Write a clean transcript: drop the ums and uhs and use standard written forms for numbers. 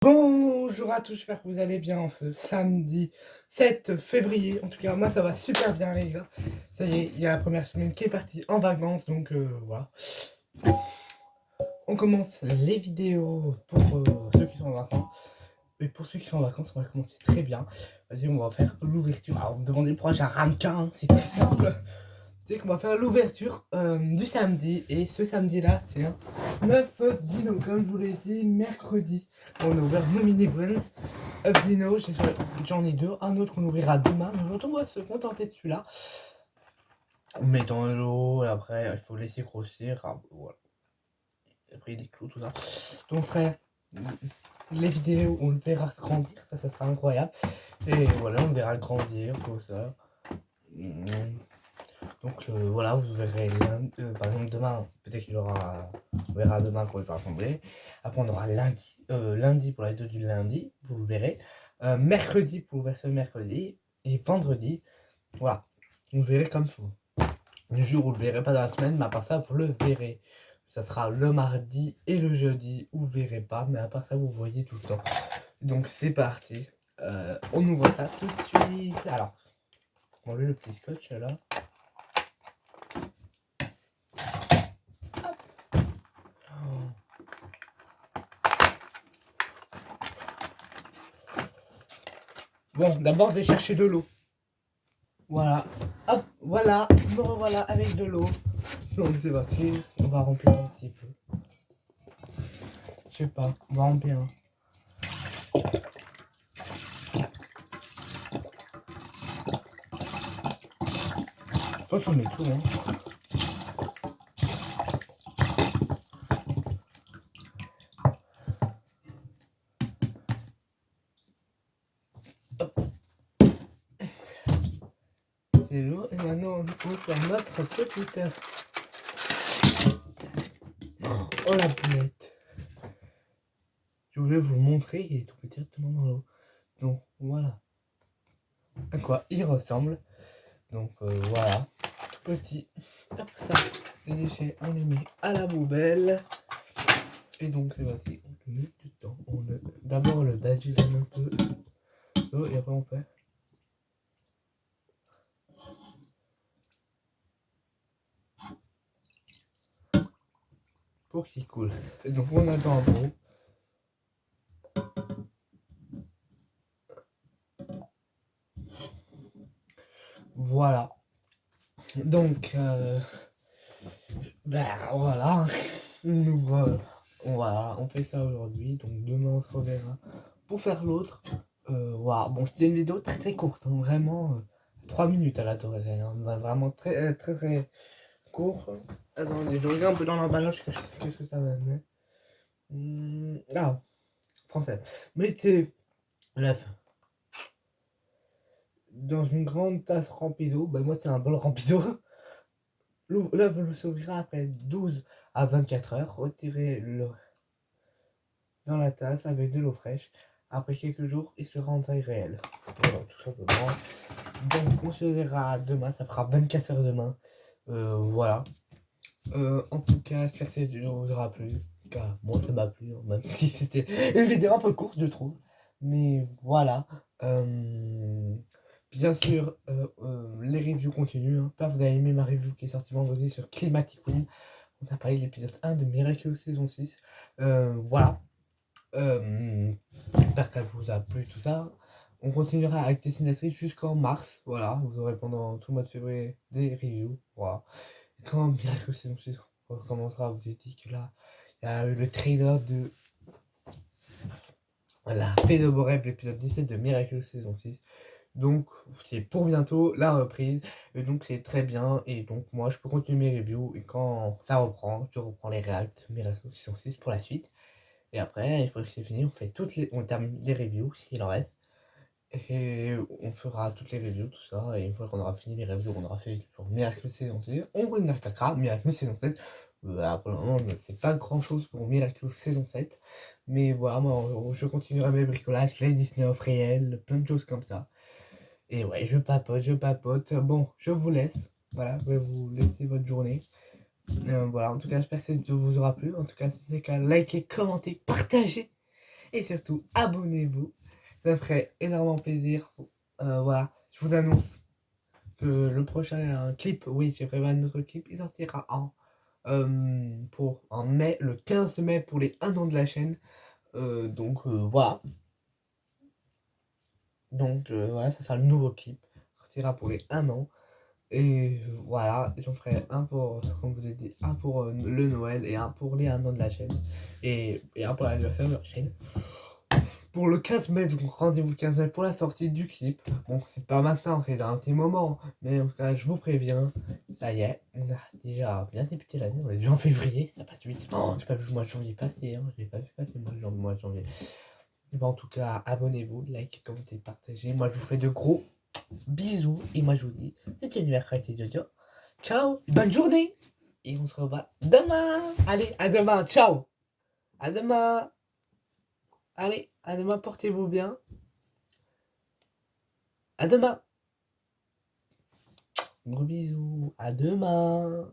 Bonjour à tous, j'espère que vous allez bien ce samedi 7 février. En tout cas, moi ça va super bien les gars. Ça y est, il y a la première semaine qui est partie en vacances, donc voilà. On commence les vidéos pour ceux qui sont en vacances. Et pour ceux qui sont en vacances, on va commencer très bien. Vas-y, on va faire l'ouverture. Alors, vous me demandez pourquoi j'ai un ramequin, hein, c'est tout simple. C'est qu'on va faire l'ouverture du samedi. Et ce samedi-là, c'est un 9 dino, comme je vous l'ai dit, mercredi. On a ouvert nos mini brands. Dino, j'en ai deux. Un autre qu'on ouvrira demain. Mais aujourd'hui, on va se contenter de celui-là. On met dans l'eau et après, il faut laisser grossir. Ah, voilà. Après, des clous, tout ça. Donc, frère, les vidéos, on le verra grandir. Ça sera incroyable. Et voilà, on le verra grandir, tout ça. Donc voilà, vous verrez lundi, par exemple demain, peut-être qu'il aura, on verra demain quand il va rassembler. Après on aura lundi pour la vidéo du lundi, vous le verrez. Mercredi pour l'ouverture mercredi. Et vendredi, voilà, vous verrez comme ça. Le jour où vous le verrez pas dans la semaine, mais à part ça, vous le verrez. Ça sera le mardi et le jeudi, vous ne verrez pas, mais à part ça, vous voyez tout le temps. Donc c'est parti. On ouvre ça tout de suite. Alors, on enlève le petit scotch là. Bon, d'abord, je vais chercher de l'eau. Voilà. Hop, voilà. Me revoilà avec de l'eau. Donc, c'est parti. On va remplir un petit peu. Je sais pas. On va remplir un. Je pense qu'on met tout, hein. C'est l'eau. Et maintenant, on ouvre notre petite. Oh la boulette. Je voulais vous montrer. Il est tombé directement dans l'eau. Donc, voilà. À quoi il ressemble. Donc, voilà. Tout petit. Hop, ça. Les déchets, on les met à la poubelle. Et donc, c'est parti. On met du temps. D'abord, on le badigeonne un peu. Et après, on fait. Pour qu'il coule. Et donc on attend un peu. Voilà. Donc ben voilà. On ouvre. Voilà, on fait ça aujourd'hui. Donc demain on se reverra pour faire l'autre. Voilà. Bon, c'était une vidéo très très courte. Hein, vraiment 3 minutes à la tour. Hein, vraiment très très très court. Attendez, je regarde un peu dans l'emballage. Qu'est-ce que ça va mettre. Ah, français. Mettez l'œuf dans une grande tasse remplie d'eau. Ben moi c'est un bol rempli d'eau. L'œuf s'ouvrira après 12 à 24 heures. Retirez-le dans la tasse avec de l'eau fraîche. Après quelques jours, il sera en taille réelle. Voilà, tout simplement. Donc on se verra demain. Ça fera 24 heures demain. Voilà. En tout cas, j'espère que cette vidéo vous aura plu. Car moi ça m'a plu. Hein, même si c'était une vidéo un peu courte, je trouve. Mais voilà. Bien sûr, les reviews continuent. Hein. Là, vous avez aimé ma review qui est sortie vendredi sur Climatic Wind. On a parlé de l'épisode 1 de Miracle saison 6. Voilà. J'espère que ça vous a plu tout ça. On continuera avec Dessinatrice jusqu'en mars. Voilà. Vous aurez pendant tout le mois de février des reviews. Voilà. Et quand Miracle saison 6 recommencera, vous avez dit que là, il y a eu le trailer de la Fée de beaux rêves, l'épisode 17 de Miracle saison 6. Donc c'est pour bientôt la reprise. Et donc c'est très bien. Et donc moi je peux continuer mes reviews. Et quand ça reprend, je reprends les React Miracle saison 6 pour la suite. Et après, une fois que c'est fini, on termine les reviews, ce qu'il en reste. Et on fera toutes les reviews, tout ça. Et une fois qu'on aura fini les reviews, on aura fait pour Miracle saison 6, on attaquera Miracle saison 7. Pour le moment, c'est pas grand chose pour Miracle saison 7. Mais voilà, moi je continuerai mes bricolages, les Disney off réels, plein de choses comme ça. Et ouais, je papote. Bon, je vous laisse. Voilà, je vais vous laisser votre journée. Voilà, en tout cas, j'espère que cette vidéo vous aura plu. En tout cas, si c'est le cas, likez, commentez, partagez. Et surtout, abonnez-vous. Ça me ferait énormément plaisir. Voilà, je vous annonce que le prochain clip, oui, j'ai prévu un autre clip, il sortira en mai, le 15 mai pour les 1 an de la chaîne. Voilà. Voilà, ça sera le nouveau clip. Il sortira pour les 1 an. Et voilà, j'en ferai un pour, comme vous avez dit, un pour le Noël et un pour les 1 an de la chaîne. Et un pour l'anniversaire de la chaîne. Pour le 15 mai, donc rendez-vous le 15 mai pour la sortie du clip. Bon, c'est pas maintenant, c'est dans un petit moment. Mais en tout cas, je vous préviens. Ça y est, on a déjà bien débuté l'année. On est déjà en février, ça passe vite. Oh, j'ai pas vu le mois de janvier passer. Hein. J'ai pas vu passer le mois de janvier. Et ben, en tout cas, abonnez-vous, likez, commentez, partagez. Moi, je vous fais de gros bisous. Et moi, je vous dis, c'était le mercredi Jojo. Ciao, bonne journée. Et on se revoit demain. Allez, à demain. Ciao. À demain. Allez, à demain, portez-vous bien. À demain. Gros bisous. À demain.